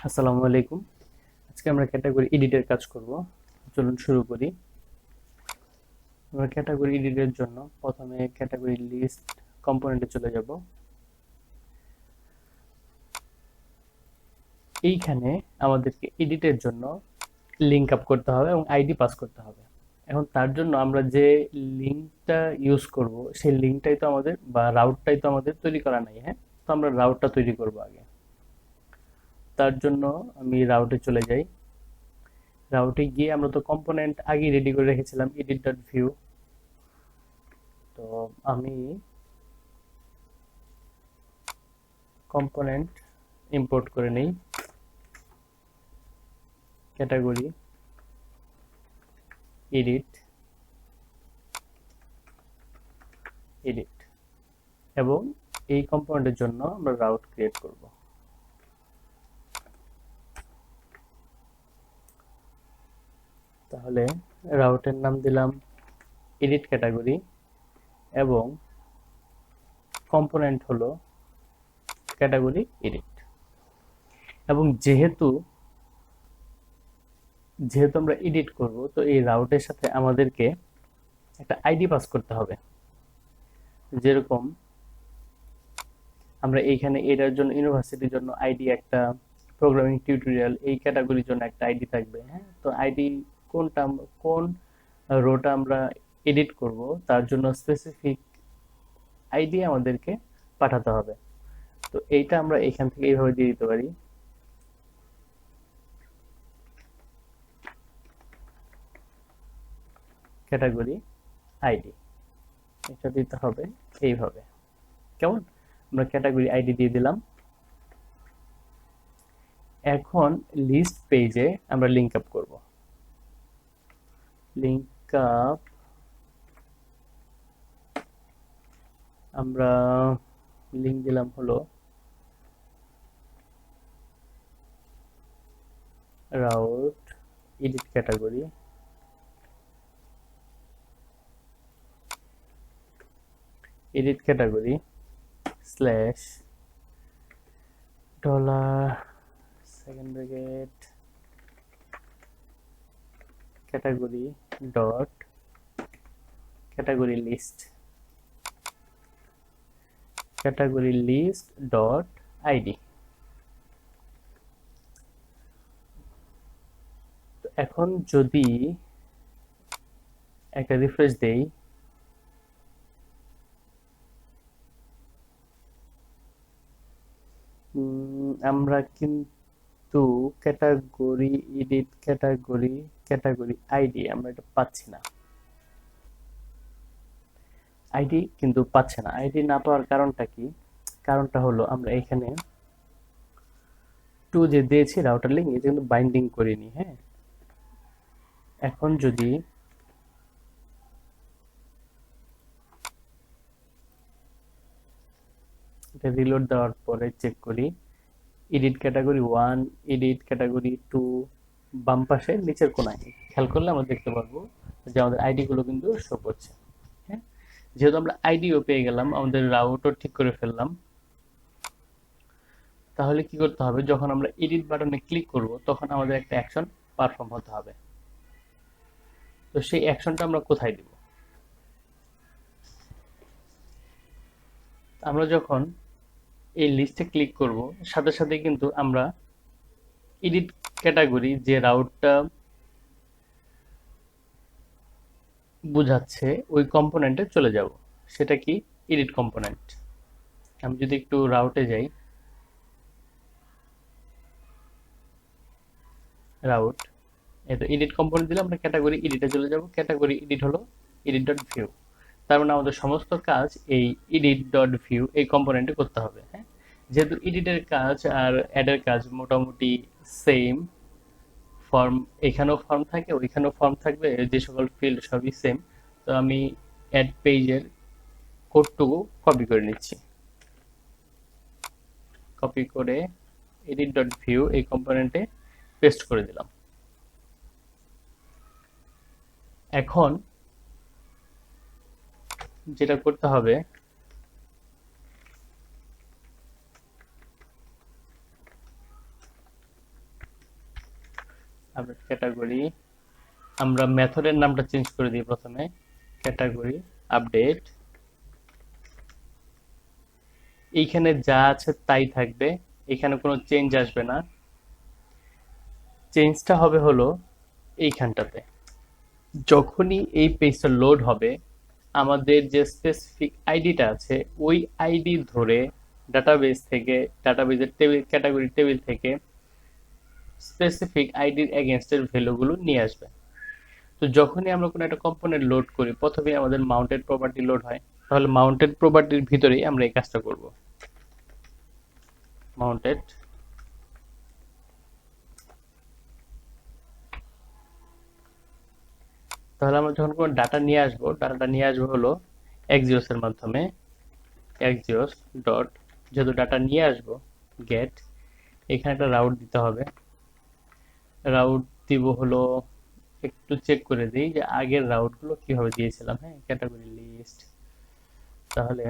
আসসালামু আলাইকুম। আজকে আমরা ক্যাটাগরি এডিটের কাজ করব। চলুন শুরু করি। আমরা ক্যাটাগরি এডিটের জন্য প্রথমে ক্যাটাগরি লিস্ট কম্পোনেন্টে চলে যাব। এইখানে আমাদেরকে এডিটের জন্য লিঙ্ক আপ করতে হবে এবং আইডি পাস করতে হবে। এখন তার জন্য আমরা যে লিঙ্কটা ইউজ করব সেই লিঙ্কটাই তো আমাদের বা রাউটটাই তো আমাদের তৈরি করা নাই, হ্যাঁ? তো আমরা রাউটটা তৈরি করব আগে। তার জন্য আমি রাউটে চলে যাই। রাউটে গিয়ে আমরা তো কম্পোনেন্ট আগে রেডি করে রেখেছিলাম edit.view। তো আমি কম্পোনেন্ট ইম্পোর্ট করে নেই, ক্যাটাগরি এডিট এডিট এবং এই কম্পোনেন্টের জন্য আমরা রাউট ক্রিয়েট করব। তাহলে রাউটের নাম দিলাম এডিট ক্যাটাগরি এবং কম্পোনেন্ট হলো ক্যাটাগরি এডিট। এবং যেহেতু যেহেতু আমরা এডিট করব, তো এই রাউটের সাথে আমাদেরকে একটা আইডি পাস করতে হবে। যেরকম আমরা এইখানে এটার জন্য ইউনিভার্সিটির জন্য আইডি একটা, প্রোগ্রামিং টিউটোরিয়াল এই ক্যাটাগরির জন্য একটা আইডি থাকবে, হ্যাঁ? তো আইডি কোন রোটা আমরা এডিট করব তার জন্য স্পেসিফিক আইডি আমাদেরকে পাঠাতে হবে। তো এইটা আমরা এখান থেকে এইভাবে দিয়ে দিতে পারি, ক্যাটাগরি আইডি। এটা দিতে হবে এইভাবে। কেমন? আমরা ক্যাটাগরি আইডি দিয়ে দিলাম। এখন লিস্ট পেজে আমরা লিংক আপ করব। লিংক আপ আমরা লিংক দিলাম হলো route edit category slash dollar second bracket category dot category list dot ID. এখন যদি একটা রিফ্রেশ দেই, আমরা কিন্তু ক্যাটাগরি এডিট ক্যাটাগরি আইডি আমরা এটা পাচ্ছি না। আইডি কিন্তু পাচ্ছে না। আইডি না পাওয়ার কারণটা কি? কারণটা হলো আমরা এখানে টু যে দিয়েছি রাউটার লিঙ্ক, এটা কিন্তু বাইন্ডিং করিনি, হ্যাঁ? এখন যদি এটা রিলোড দেওয়ার পরে চেক করি, এডিট ক্যাটাগরি 1, এডিট ক্যাটাগরি 2, বাম পাশে নিচের কোনায় খেয়াল করলে আমরা দেখতে পারবো যে আমাদের আইডি গুলো কিন্তু শো করছে, হ্যাঁ? যেহেতু আমরা আইডিও পেয়ে গেলাম, আমাদের রাউটও ঠিক করে ফেললাম, তাহলে কি করতে হবে? যখন আমরা এডিট বাটনে ক্লিক করব তখন আমাদের একটা অ্যাকশন পারফর্ম হতে হবে। তো সেই অ্যাকশনটা আমরা কোথায় দিব? আমরা যখন এই লিস্টে ক্লিক করব সাথে সাথে কিন্তু আমরা এডিট ক্যাটাগরি যে রাউটটা বুঝাচ্ছে ওই কম্পোনেন্টে চলে যাব। সেটা কি? Edit component. আমি যদি একটু রাউটে যাই, রাউট, এই তো এডিট কম্পোনেন্ট দিলে আমরা ক্যাটাগরি এডিটে চলে যাব। ক্যাটাগরি এডিট হলো এডিট ডট ভিউ। তার মানে আমাদের সমস্ত কাজ এই এডিট ডট ভিউ এই কম্পোনেন্টে করতে হবে, হ্যাঁ? যেহেতু এডিটের কাজ আর অ্যাডের কাজ মোটামুটি সেম, ফর্ম এখানেও ফর্ম থাকে ওইখানেও ফর্ম থাকবে, যে সকল ফিল্ড সবই সেম। তো আমি অ্যাড পেজের কোডটুকু কপি করে নিচ্ছি। কপি করে এডিট ডট ভিউ এই কম্পোনেন্টে পেস্ট করে দিলাম। এখন যেটা করতে হবে, আপডেট ক্যাটাগরি, আমরা মেথডের নামটা চেঞ্জ করে দিই প্রথমে, ক্যাটাগরি আপডেট। এইখানে যা আছে তাই থাকবে, এখানে কোনো চেঞ্জ আসবে না। চেঞ্জটা হবে হলো এইখানটাতে, যখনই এই পেজটা লোড হবে আমাদের যে স্পেসিফিক আইডিটা আছে ওই আইডি ধরে ডাটাবেস থেকে, ডাটাবেসের টেবিল, ক্যাটাগরি টেবিল থেকে স্পেসিফিক আইডির এগেনস্টের ভ্যালুগুলো নিয়ে আসবে। তো যখনই আমরা কোনো একটা কম্পোনেন্ট লোড করি প্রথমে আমাদের মাউন্টেড প্রপার্টি লোড হয়, তাহলে মাউন্টেড প্রপার্টির ভিতরেই আমরা এই কাজটা করব। মাউন্টেড, তাহলে আমরা যখন কোনো ডাটা নিয়ে আসবো, ডাটাটা নিয়ে আসবো হলো এক্সিওস এর মাধ্যমে। এক্সিওস ডট, যেহেতু ডাটা নিয়ে আসবো, গেট, এখানে একটা রাউট দিতে হবে। রাউট দিব হলো, একটু চেক করে দিই যে আগের রাউট গুলো কিভাবে দিয়েছিলাম। হ্যাঁ, ক্যাটাগরি লিস্ট, তাহলে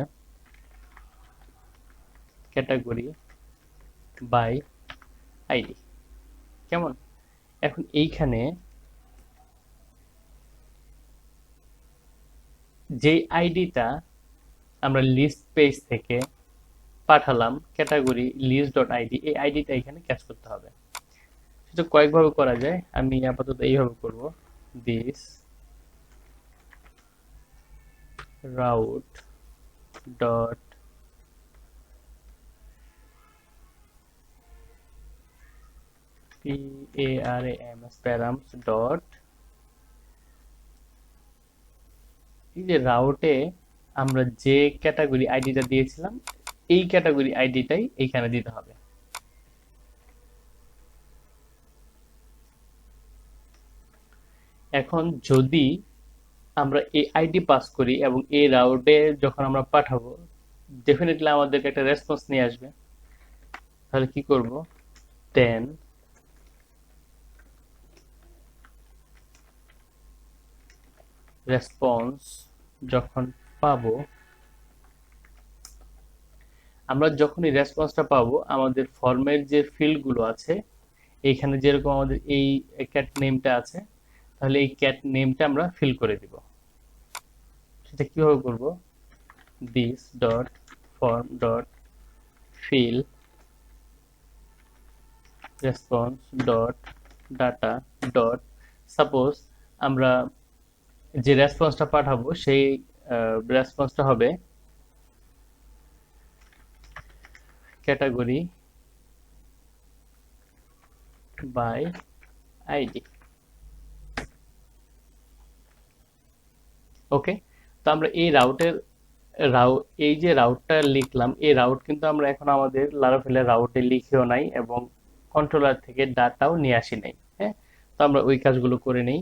ক্যাটাগরি বাই আইডি, কেমন? এখন এইখানে যে আইডিটা আমরা লিস্ট পেজ থেকে পাঠালাম ক্যাটাগরি লিস্ট ডট আইডি, এই আইডিটা এখানে ক্যাচ করতে হবে। সেটা কয়েকভাবে করা যায়, আমি আপাতত এইভাবে করব। This route dot params params dot, এই যে রাউটে আমরা যে ক্যাটাগরি আইডিটা দিয়েছিলাম এই ক্যাটাগরি আইডিটাই এইখানে দিতে হবে। এখন যদি আমরা এই আইডি পাস করি এবং এই রাউটে যখন আমরা পাঠাবো ডেফিনেটলি আমাদেরকে একটা রেসপন্স নিয়ে আসবে। তাহলে কি করব, দেন রেসপন্স যখন পাবো, আমরা যখনই রেসপন্সটা পাবো আমাদের ফর্মের যে ফিল্ডগুলো আছে এইখানে যেরকম আমাদের এই ক্যাট নেমটা আছে, তাহলে এই ক্যাট নেমটা আমরা ফিল করে দিব। সেটা কিভাবে করব, this dot form dot fill response dot data dot, suppose আমরা যে রেসপন্সটা পাঠাবো সেই রেসপন্সটা হবে ক্যাটাগরি বাই আইডি। ওকে, তো আমরা এই রাউটের এই যে রাউটটা লিখলাম এই রাউট কিন্তু আমরা এখন আমাদের লারাভেলের রাউটে লিখেও নাই এবং কন্ট্রোলার থেকে ডাটাও নিয়ে আসি নাই। হ্যাঁ, তো আমরা ওই কাজগুলো করে নেই।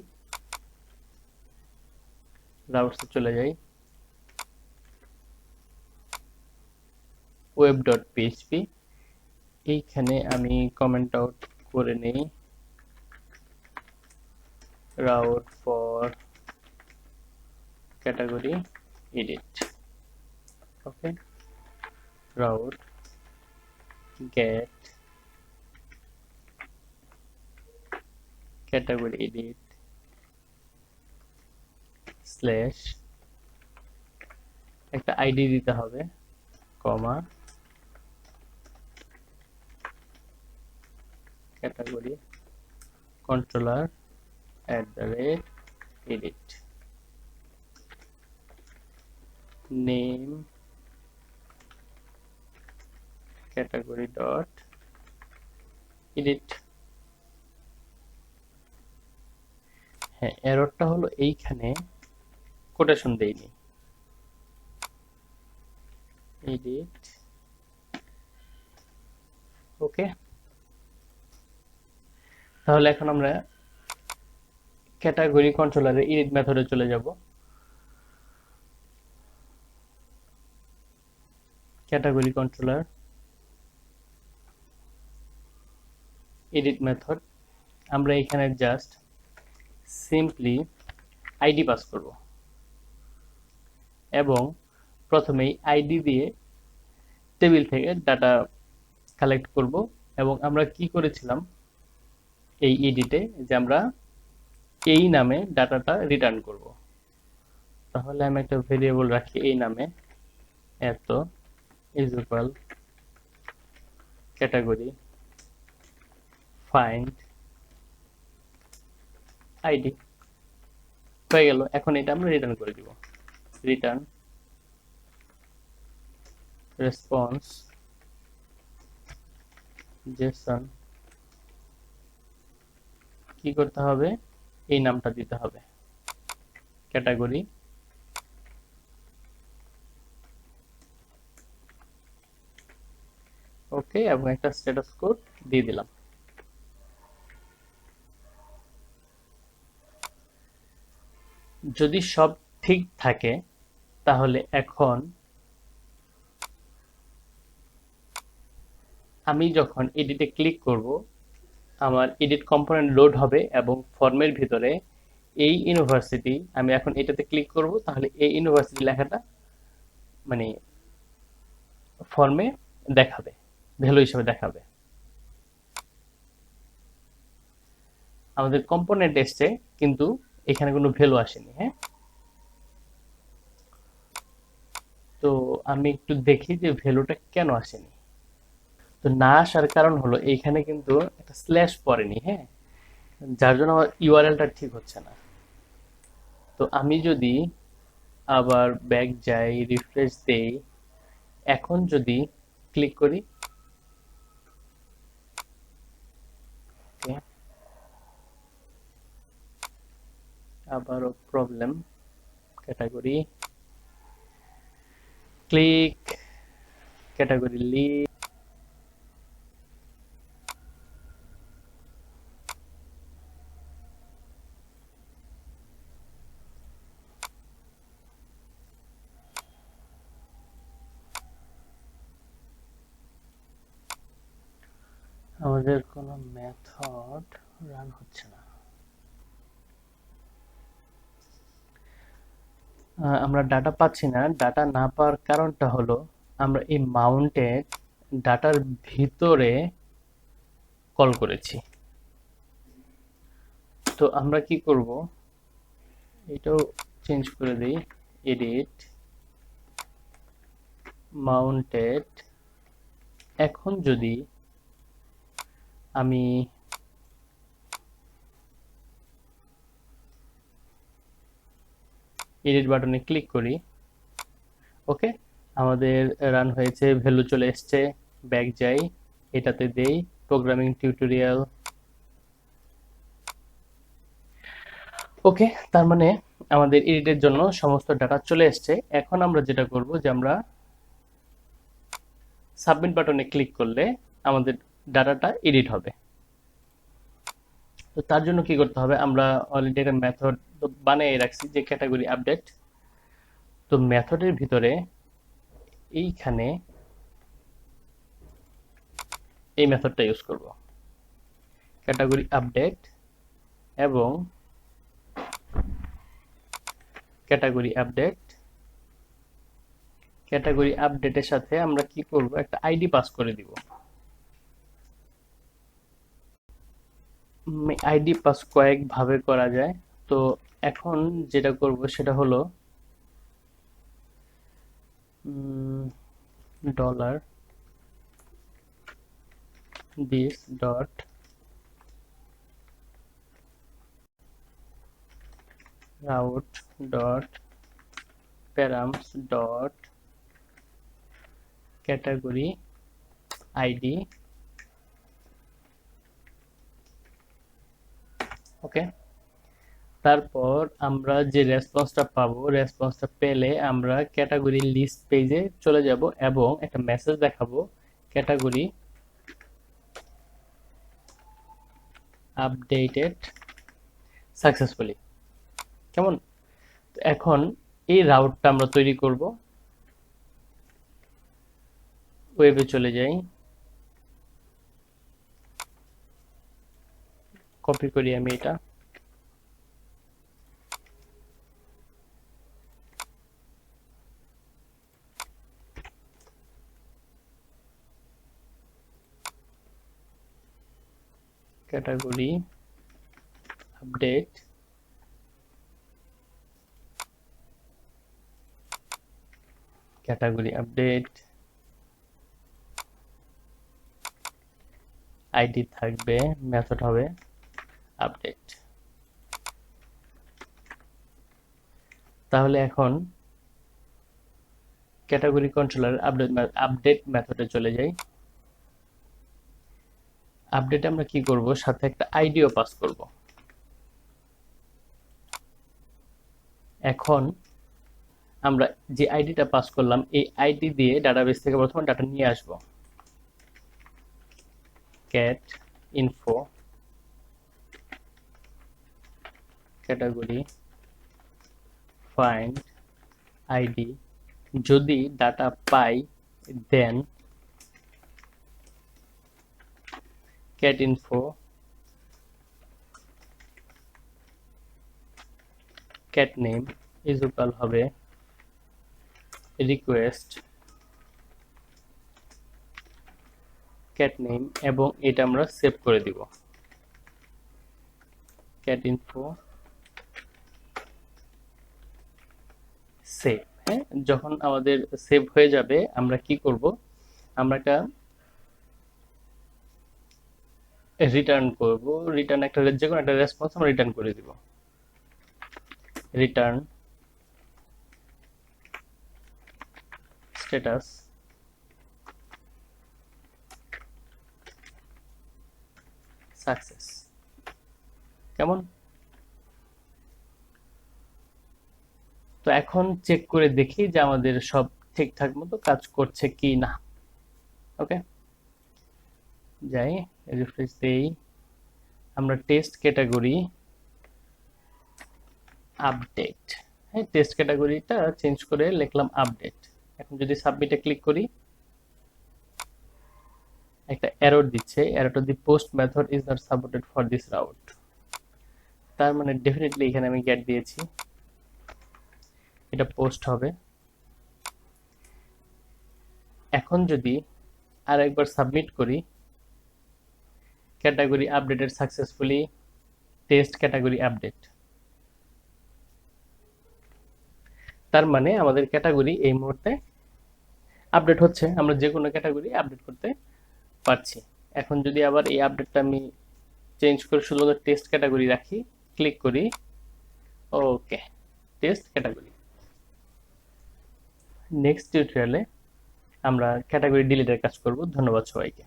রাউটসে চলে যাই, ওয়েব ডট পিএইচপি, এইখানে আমি কমেন্ট আউট করে নেই route for category edit. Okay, route get category edit slash, একটা আইডি দিতে হবে, comma category controller @edit, name category dot edit. হ্যাঁ, এররটা হলো এইখানে কোটেশন দেইনি, এডিট। ওকে, তাহলে এখন আমরা ক্যাটাগরি কন্ট্রোলারের ইনিট মেথডে চলে যাব। ক্যাটাগরি কন্ট্রোলার এডিট মেথড, আমরা এখানে জাস্ট সিম্পলি আইডি পাস করব এবং প্রথমেই আইডি দিয়ে টেবিল থেকে ডাটা কালেক্ট করব। এবং আমরা কি করেছিলাম, এই এডিটে যে আমরা এই নামে ডাটাটা রিটার্ন করব। তাহলে আমি একটা ভেরিয়েবল রাখি এই নামে, এত is equal category find ID. হয়ে গেল। এখন এটা আমরা রিটার্ন করে দিব, রিটার্ন রেসপন্স জেসন। কি করতে হবে, এই নামটা দিতে হবে ক্যাটাগরি ওকে, এবং একটা স্ট্যাটাস কোড দিয়ে দিলাম। যদি সব ঠিক থাকে তাহলে এখন আমি যখন এডিটে ক্লিক করব আমার এডিট কম্পোনেন্ট লোড হবে এবং ফর্মের ভিতরে এই ইউনিভার্সিটি, আমি এখন এটাতে ক্লিক করব তাহলে এই ইউনিভার্সিটি লেখাটা মানে ফর্মে দেখাবে, ভ্যালু হিসেবে দেখাবে। আমাদের কম্পোনেন্ট এসছে কিন্তু এখানে কোনো ভ্যালু আসেনি। হ্যাঁ, তো আমি একটু দেখি যে ভ্যালুটা কেন আসেনি। তো না আসার কারণ হলো এইখানে কিন্তু একটা স্ল্যাশ পড়েনি। হ্যাঁ, যার জন্য আমার ইউআরএলটা ঠিক হচ্ছে না। তো আমি যদি আবার ব্যাক যাই, রিফ্রেশ দেই, এখন যদি ক্লিক করি, ওকে, আবারও problem, category click, category leave, আমাদের কোনো মেথড রান হচ্ছে না। আমরা ডাটা পাচ্ছি না। ডাটা না পাওয়ার কারণটা হলো আমরা এই মাউন্টেড ডাটার ভিতরে কল করেছি। তো আমরা কি করব, এটাও চেঞ্জ করে দিই, এডিট মাউন্টেড। এখন যদি আমি এডিট বাটনে ক্লিক করি, ওকে, আমাদের রান হয়েছে, ভ্যালু চলে এসছে। ব্যাক যাই, এটাতে দেই প্রোগ্রামিং টিউটোরিয়াল, ওকে। তার মানে আমাদের এডিটের জন্য সমস্ত ডাটা চলে এসছে। এখন আমরা যেটা করব যে আমরা সাবমিট বাটনে ক্লিক করলে আমাদের ডাটাটা এডিট হবে। তো তার জন্য কি করতে হবে, আমরা অলরেডি একটা মেথড বানিয়ে রাখছি যে ক্যাটাগরি আপডেট। তো মেথডের ভিতরে এইখানে এই মেথডটা ইউজ করব, ক্যাটাগরি আপডেট, এবং ক্যাটাগরি আপডেট, ক্যাটাগরি আপডেটের সাথে আমরা কি করব, একটা আইডি পাস করে দিব। আইডি পাস কয়েক ভাবে করা যায়। তো এখন যেটা করব সেটা হলো dollar this dot route dot params dot category ID, okay. তারপর আমরা যে রেসপন্সটা পাবো, রেসপন্সটা পেলে আমরা ক্যাটাগরি লিস্ট পেজে চলে যাব এবং একটা মেসেজ দেখাবো, ক্যাটাগরি আপডেটেড সাকসেসফুলি। কেমন? এখন এই রাউটটা আমরা তৈরি করব। ওয়েবে চলে যাই, কপি করি আমি এটা, ক্যাটাগরি আপডেট আইডি থাকবে, মেথড হবে আপডেট। তাহলে এখন ক্যাটাগরি কন্ট্রোলার আপডেট মেথডে চলে যাই। আপডেট আমরা কি করব, সাথে একটা আইডিও পাস করব। এখন আমরা যে আইডিটা পাস করলাম এই আইডি দিয়ে ডাটাবেস থেকে প্রথমে ডাটা নিয়ে আসব। Cat info category find ID, যদি data pi then cat info cat name is equal হবে request cat name, এবং এটা আমরা সেভ করে দিব cat info সেভ। হ্যাঁ, যখন আমাদের সেভ হয়ে যাবে আমরা কি করব, আমরা একটা রিটার্ন করব। রিটার্ন একটা যে কোনো একটা রেসপন্স আমরা রিটার্ন করে দিব। Return status success. কেমন? তো এখন চেক করে দেখি যে আমাদের সব ঠিকঠাক মতো কাজ করছে কি না। ওকে, যাই রিফ্রেশ দেই। আমরা টেস্ট ক্যাটাগরি আপডেট, হ্যাঁ টেস্ট ক্যাটাগরিটা চেঞ্জ করে লিখলাম আপডেট। এখন যদি সাবমিটে ক্লিক করি একটা এরর দিচ্ছে, এররটা the post method is not supported for this route. তার মানে ডেফিনেটলি এখানে আমি গেট দিয়েছি, এটা পোস্ট হবে। এখন যদি আরেকবার সাবমিট করি category updated successfully test category update, তার মানে আমাদের ক্যাটাগরি এই মুহূর্তে আপডেট হচ্ছে, আমরা যে কোনো ক্যাটাগরি আপডেট করতে পারছি। এখন যদি আবার এই আপডেটটা আমি চেঞ্জ করে শুধুমাত্র টেস্ট ক্যাটাগরি রাখি, ক্লিক করি, ওকে টেস্ট ক্যাটাগরি। নেক্সট টিউটোরিয়ালে আমরা ক্যাটাগরি ডিলিটের কাজ করব। ধন্যবাদ সবাইকে।